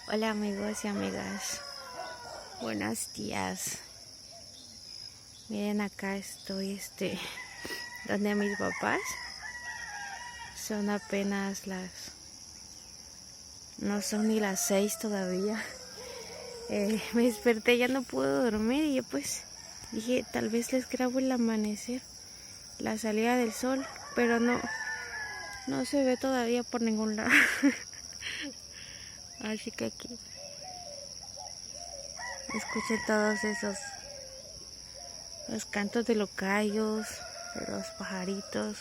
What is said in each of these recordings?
Hola amigos y amigas, buenos días. Miren, acá estoy donde mis papás. Son apenas no son ni las 6 todavía. Me desperté, ya no puedo dormir y yo pues dije, tal vez les grabo el amanecer, la salida del sol, pero no se ve todavía por ningún lado. Así que aquí escuchen todos los cantos de los gallos, de los pajaritos.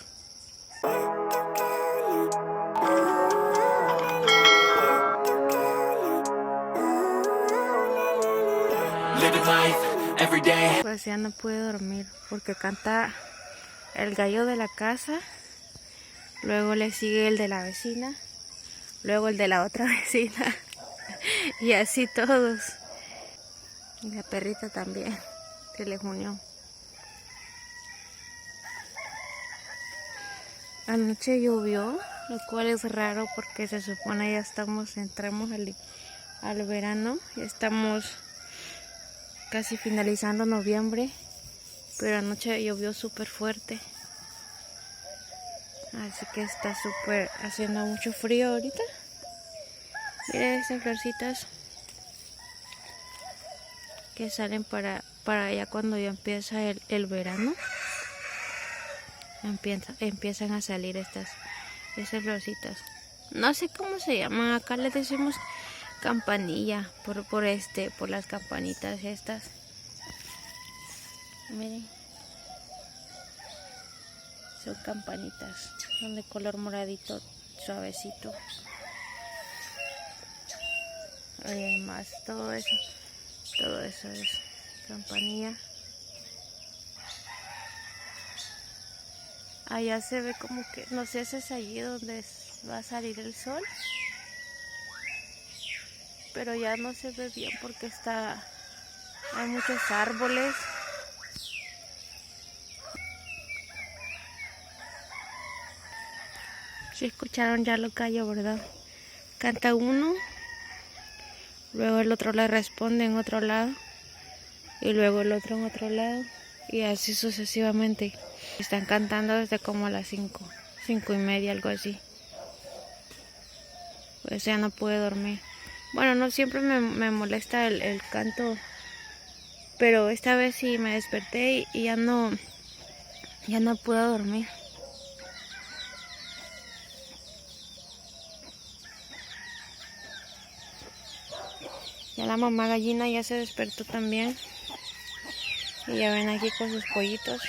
Pues ya no pude dormir porque canta el gallo de la casa, luego le sigue el de la vecina, luego el de la otra vecina y así todos. Y la perrita también se le unió. Anoche llovió, lo cual es raro porque se supone ya entramos al verano, ya estamos casi finalizando noviembre, pero anoche llovió súper fuerte, así que está súper haciendo mucho frío ahorita. Miren estas florcitas que salen para allá cuando ya empieza el verano. Empiezan a salir estas florcitas. No sé cómo se llaman, acá les decimos campanilla por las campanitas estas. Miren, son campanitas, son de color moradito suavecito. Además todo eso es campanilla. Allá se ve como que, no sé si es allí donde va a salir el sol, pero ya no se ve bien porque hay muchos árboles. Si escucharon ya los gallos, ¿verdad? Canta uno, luego el otro le responde en otro lado, y luego el otro en otro lado, y así sucesivamente. Están cantando desde como a las 5:30, algo así. Pues ya no pude dormir. Bueno, no siempre me molesta el canto, pero esta vez sí me desperté y ya no pude dormir. Ya la mamá gallina ya se despertó también. Y ya ven aquí con sus pollitos.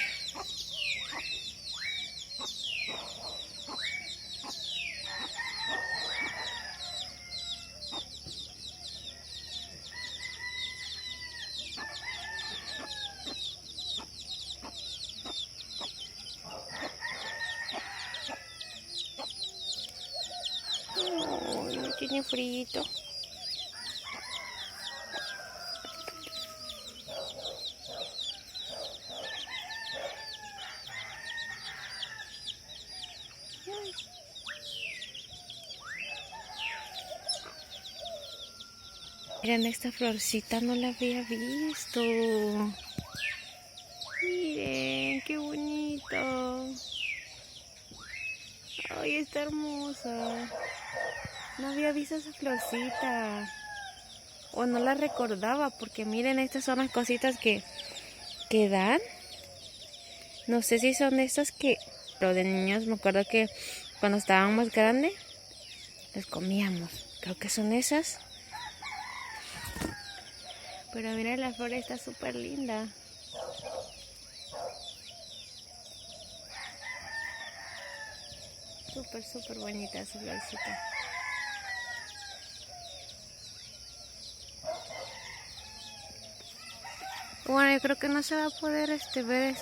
Ay, me tiene frío. Miren, esta florcita no la había visto. Miren, qué bonito. Ay, está hermosa. No había visto esa florcita. O no la recordaba, porque miren, estas son las cositas que dan. No sé si son de estas pero de niños me acuerdo que cuando estábamos grandes, las comíamos. Creo que son esas. Pero mira, la flor está súper linda. Súper bonita esa florcita. Bueno, yo creo que no se va a poder ver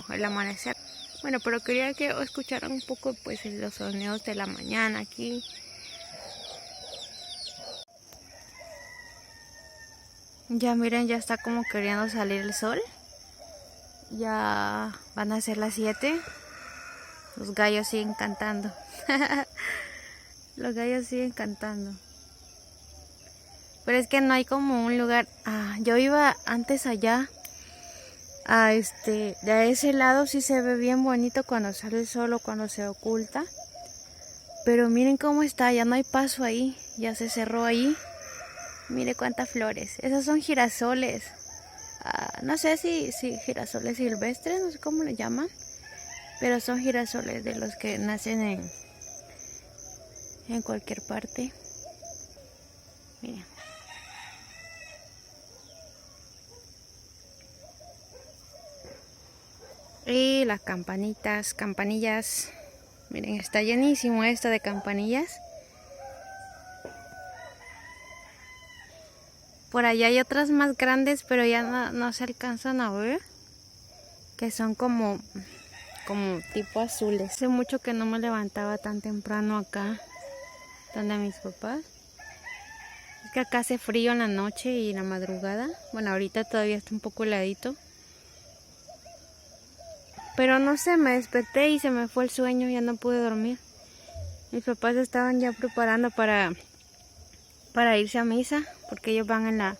el amanecer. Bueno, pero quería que escucharan un poco pues los sonidos de la mañana aquí. Ya miren, ya está como queriendo salir el sol. Ya van a ser las 7. Los gallos siguen cantando. Los gallos siguen cantando. Pero es que no hay como un lugar. Yo iba antes allá. De ese lado sí se ve bien bonito cuando sale el sol o cuando se oculta. Pero miren cómo está, ya no hay paso ahí. Ya se cerró ahí. Mire cuántas flores. Esos son girasoles. No sé si girasoles silvestres, no sé cómo le llaman. Pero son girasoles de los que nacen en cualquier parte. Miren. Y las campanillas. Miren, está llenísimo esto de campanillas. Por allá hay otras más grandes, pero ya no se alcanzan a ver. Que son como tipo azules. Hace mucho que no me levantaba tan temprano acá, donde mis papás. Es que acá hace frío en la noche y en la madrugada. Bueno, ahorita todavía está un poco heladito. Pero no sé, me desperté y se me fue el sueño, ya no pude dormir. Mis papás estaban ya preparando para irse a misa, porque ellos van a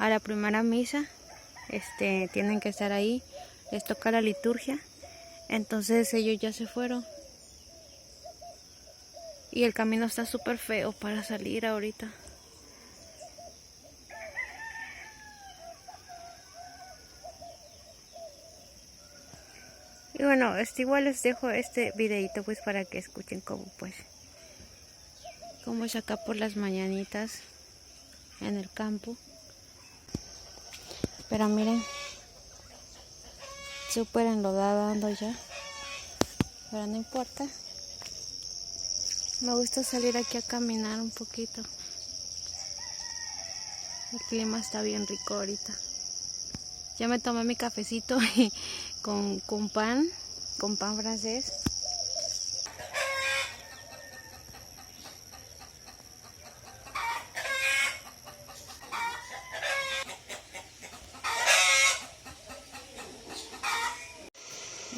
la primera misa. Tienen que estar ahí, les toca la liturgia. Entonces ellos ya se fueron. Y el camino está súper feo para salir ahorita. Y bueno, igual les dejo este videito pues para que escuchen cómo es acá por las mañanitas en el campo. Pero miren, súper enlodada ando ya. Pero no importa. Me gusta salir aquí a caminar un poquito. El clima está bien rico ahorita. Ya me tomé mi cafecito con pan francés.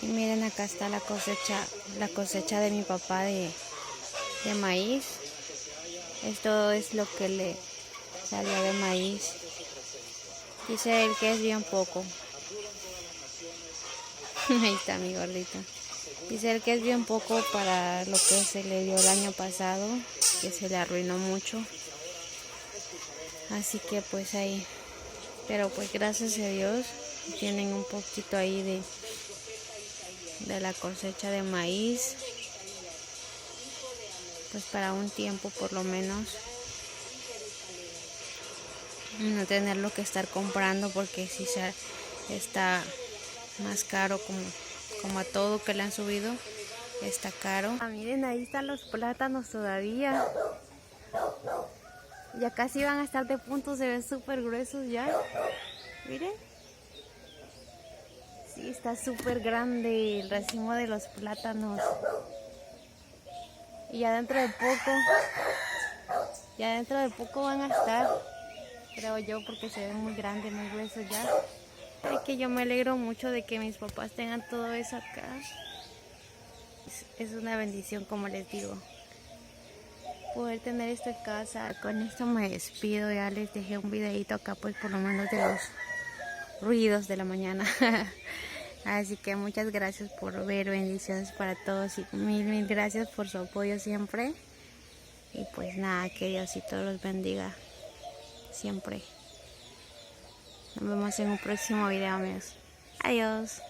Y miren, acá está la cosecha de mi papá de maíz. Esto es lo que le salió de maíz. Dice él que es bien poco. Ahí está mi gordita. Dice él que es bien poco para lo que se le dio el año pasado, que se le arruinó mucho. Así que pues ahí. Pero pues gracias a Dios tienen un poquito ahí de la cosecha de maíz. Pues para un tiempo por lo menos. No tenerlo que estar comprando, porque si está más caro como a todo que le han subido, está caro. Miren, ahí están los plátanos todavía. Ya casi van a estar de punto, se ven súper gruesos ya. Miren. Sí, está súper grande el racimo de los plátanos. Y ya dentro de poco van a estar, creo yo, porque se ven muy grandes, muy gruesos ya. Ay, que yo me alegro mucho de que mis papás tengan todo eso acá. Es una bendición, como les digo, poder tener esto en casa. Con esto me despido, ya les dejé un videito acá, pues por lo menos de los ruidos de la mañana. Así que muchas gracias por ver, bendiciones para todos y mil gracias por su apoyo siempre. Y pues nada, que Diosito los bendiga siempre. Nos vemos en un próximo video, amigos. Adiós.